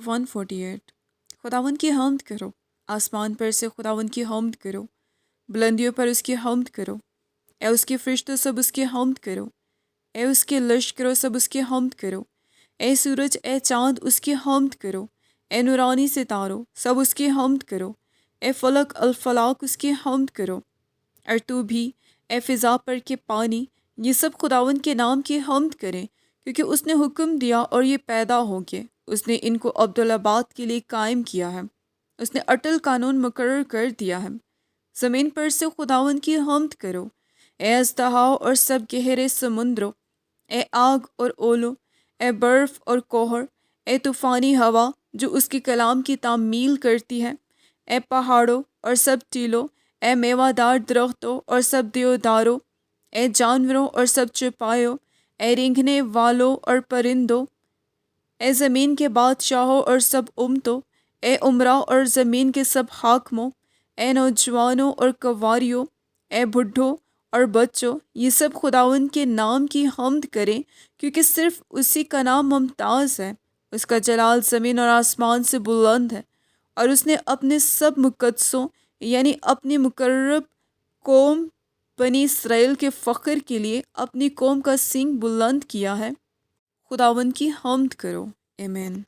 148 खुदावन की हम्द करो, आसमान पर से खुदावन की हम्द करो, बुलंदियों पर उसकी हम्द करो। ए उसके फरिश्तों सब उसकी हम्द करो, ए उसके लश्करों सब उसकी हम्द करो। ए सूरज ए चाँद उसकी हम्द करो, ए नूरानी सितारों सब उसकी हम्द करो। ए फलक अलफलाक उसकी हम्द करो। और तू भी ए फ़िज़ा पर के पानी, ये सब खुदावन के नाम की हम्द करें, क्योंकि उसने हुक्म दिया और ये पैदा हो गए। उसने इनको अब्दुल्लाबाद के लिए कायम किया है, उसने अटल कानून मुकर्रर कर दिया है। ज़मीन पर से खुदावन की हम्द करो, ए अजदहाओं और सब गहरे समुद्रों, ए आग और ओलो, ए बर्फ़ और कोहर, ए तूफ़ानी हवा जो उसके कलाम की तामील करती है, ए पहाड़ों और सब टीलों, ए मेवादार दरख्तों और सब देवदारों, ए जानवरों और सब चौपायों, ए रेंगने वालों और परिंदों, ए ज़मीन के बादशाहों और सब उम्मतों, ए उमरा और ज़मीन के सब हाकमों, ए नौजवानों और कवारियों, ए बुढ़ों और बच्चों, ये सब खुदावंद के नाम की हम्द करें, क्योंकि सिर्फ उसी का नाम मुमताज़ है। उसका जलाल ज़मीन और आसमान से बुलंद है, और उसने अपने सब मुकद्दसों यानी अपनी मुकर्रब कौम बनी इसराइल के फ़ख्र के लिए अपनी कौम का सींग बुलंद किया है। खुदावंद की हम्द करो। आमीन।